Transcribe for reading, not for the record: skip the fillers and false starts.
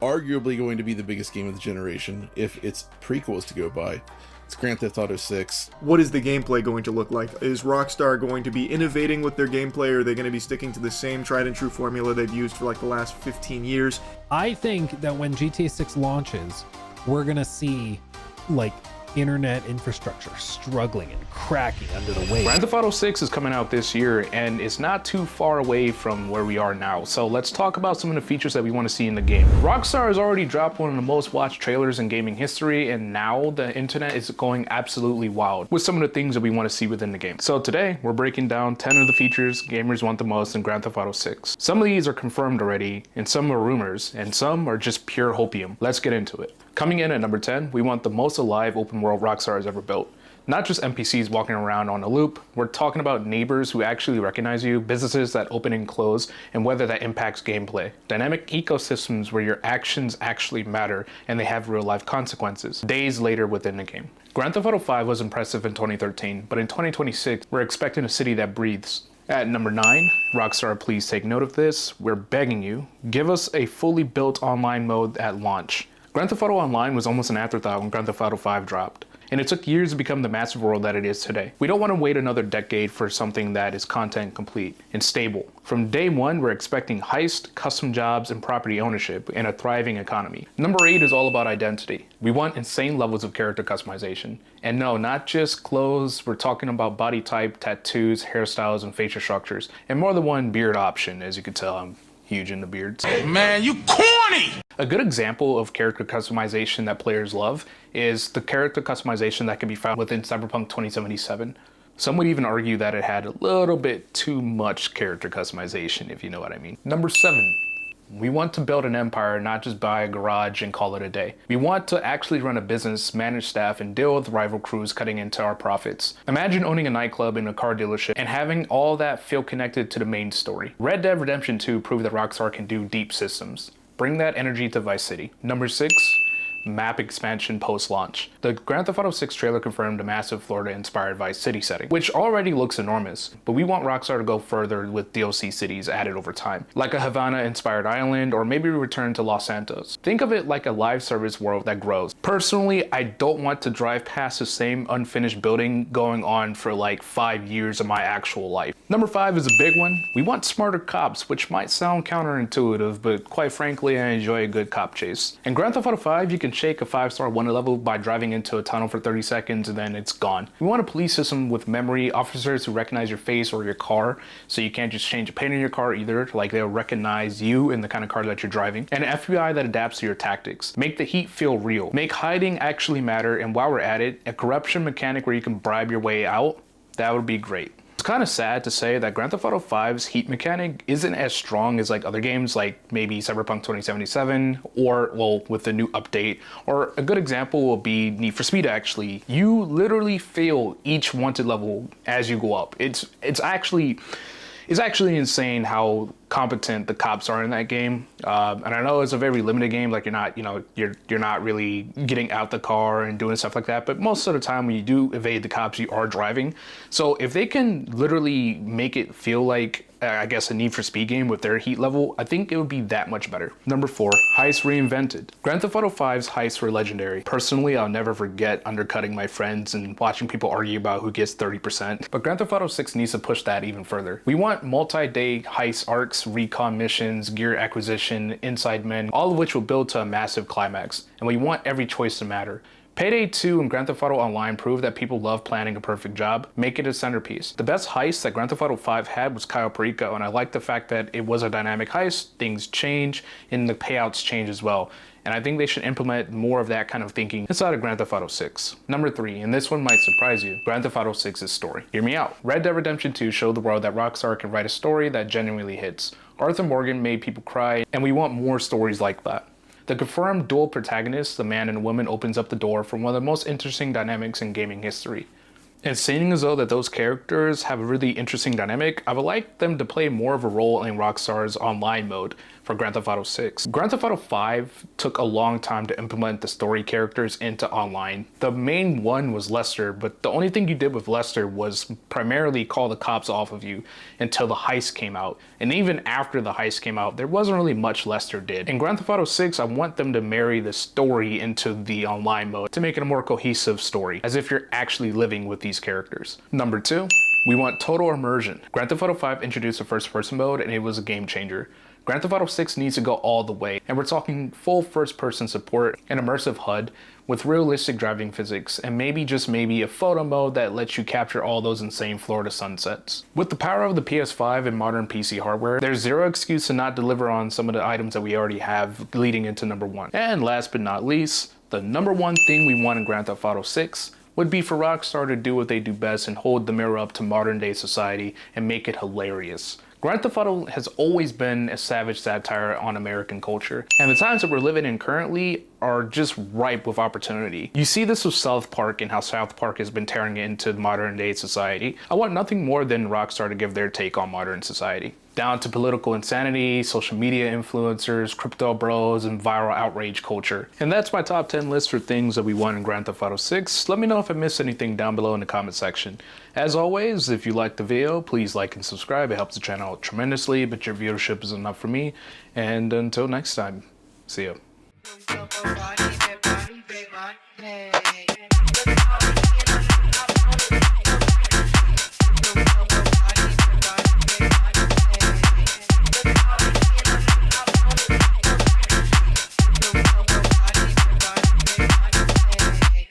arguably going to be the biggest game of the generation if its prequel is to go by. It's Grand Theft Auto 6. What is the gameplay going to look like? Is Rockstar going to be innovating with their gameplay, or are they going to be sticking to the same tried and true formula they've used for like the last 15 years? I think that when GTA 6 launches, we're gonna see like internet infrastructure struggling and cracking under the weight. Grand Theft Auto 6 is coming out this year, and it's not too far away from where we are now. So let's talk about some of the features that we want to see in the game. Rockstar has already dropped one of the most watched trailers in gaming history, and now the internet is going absolutely wild with some of the things that we want to see within the game. So today, we're breaking down 10 of the features gamers want the most in Grand Theft Auto 6. Some of these are confirmed already, and some are rumors, and some are just pure hopium. Let's get into it. Coming in at number 10, we want the most alive open world Rockstar has ever built. Not just NPCs walking around on a loop, we're talking about neighbors who actually recognize you, businesses that open and close, and whether that impacts gameplay. Dynamic ecosystems where your actions actually matter and they have real life consequences, days later within the game. Grand Theft Auto 5 was impressive in 2013, but in 2026, we're expecting a city that breathes. At number 9, Rockstar, please take note of this, we're begging you, give us a fully built online mode at launch. Grand Theft Auto Online was almost an afterthought when Grand Theft Auto 5 dropped, and it took years to become the massive world that it is today. We don't want to wait another decade for something that is content complete and stable. From day one, we're expecting heist, custom jobs, and property ownership, and a thriving economy. Number 8 is all about identity. We want insane levels of character customization. And no, not just clothes, we're talking about body type, tattoos, hairstyles, and facial structures, and more than one beard option. As you can tell, I'm huge into beards. Man, you corny! A good example of character customization that players love is the character customization that can be found within Cyberpunk 2077. Some would even argue that it had a little bit too much character customization, if you know what I mean. Number 7. We want to build an empire, not just buy a garage and call it a day. We want to actually run a business, manage staff, and deal with rival crews cutting into our profits. Imagine owning a nightclub and a car dealership and having all that feel connected to the main story. Red Dead Redemption 2 proved that Rockstar can do deep systems. Bring that energy to Vice City. Number 6. Map expansion post-launch. The Grand Theft Auto 6 trailer confirmed a massive Florida-inspired Vice City setting, which already looks enormous, but we want Rockstar to go further with DLC cities added over time, like a Havana-inspired island, or maybe return to Los Santos. Think of it like a live service world that grows. Personally, I don't want to drive past the same unfinished building going on for like 5 years of my actual life. Number 5 is a big one. We want smarter cops, which might sound counterintuitive, but quite frankly, I enjoy a good cop chase. In Grand Theft Auto 5, you can shake a 5-star wonder level by driving into a tunnel for 30 seconds and then it's gone. We want a police system with memory, officers who recognize your face or your car, so you can't just change a paint in your car either, like they'll recognize you and the kind of car that you're driving. And an FBI that adapts to your tactics. Make the heat feel real. Make hiding actually matter, and while we're at it, a corruption mechanic where you can bribe your way out, that would be great. It's kind of sad to say that Grand Theft Auto 5's heat mechanic isn't as strong as like other games like maybe Cyberpunk 2077 or, well, with the new update, or a good example will be Need for Speed actually. You literally feel each wanted level as you go up. It's actually insane how competent the cops are in that game. And I know it's a very limited game, like you're not really getting out the car and doing stuff like that, but most of the time when you do evade the cops, you are driving. So if they can literally make it feel like I guess a Need for Speed game with their heat level, I think it would be that much better. Number 4, heists reinvented. Grand Theft Auto 5's heists were legendary. Personally, I'll never forget undercutting my friends and watching people argue about who gets 30%. But Grand Theft Auto 6 needs to push that even further. We want multi-day heist arcs, recon missions, gear acquisition, inside men, all of which will build to a massive climax. And we want every choice to matter. Payday 2 and Grand Theft Auto Online prove that people love planning a perfect job. Make it a centerpiece. The best heist that Grand Theft Auto 5 had was Cayo Perico, and I like the fact that it was a dynamic heist, things change, and the payouts change as well. And I think they should implement more of that kind of thinking inside of Grand Theft Auto 6. Number 3, and this one might surprise you, Grand Theft Auto 6's story. Hear me out. Red Dead Redemption 2 showed the world that Rockstar can write a story that genuinely hits. Arthur Morgan made people cry, and we want more stories like that. The confirmed dual protagonists, the man and woman, opens up the door for one of the most interesting dynamics in gaming history. And seeing as though that those characters have a really interesting dynamic, I would like them to play more of a role in Rockstar's online mode for Grand Theft Auto 6. Grand Theft Auto 5 took a long time to implement the story characters into online. The main one was Lester, but the only thing you did with Lester was primarily call the cops off of you until the heist came out. And even after the heist came out, there wasn't really much Lester did. In Grand Theft Auto 6, I want them to marry the story into the online mode to make it a more cohesive story, as if you're actually living with these characters. Number 2, we want total immersion. Grand Theft Auto 5 introduced a first-person mode, and it was a game changer. Grand Theft Auto 6 needs to go all the way, and we're talking full first-person support, an immersive HUD with realistic driving physics, and maybe, just maybe, a photo mode that lets you capture all those insane Florida sunsets. With the power of the PS5 and modern PC hardware, there's zero excuse to not deliver on some of the items that we already have leading into number 1. And last but not least, the number 1 thing we want in Grand Theft Auto 6 would be for Rockstar to do what they do best and hold the mirror up to modern day society and make it hilarious. Grand Theft Auto has always been a savage satire on American culture, and the times that we're living in currently are just ripe with opportunity. You see this with South Park and how South Park has been tearing it into modern day society. I want nothing more than Rockstar to give their take on modern society. Down to political insanity, social media influencers, crypto bros, and viral outrage culture. And that's my top 10 list for things that we want in Grand Theft Auto 6. Let me know if I missed anything down below in the comment section. As always, if you liked the video, please like and subscribe. It helps the channel out tremendously, but your viewership is enough for me. And until next time, see ya.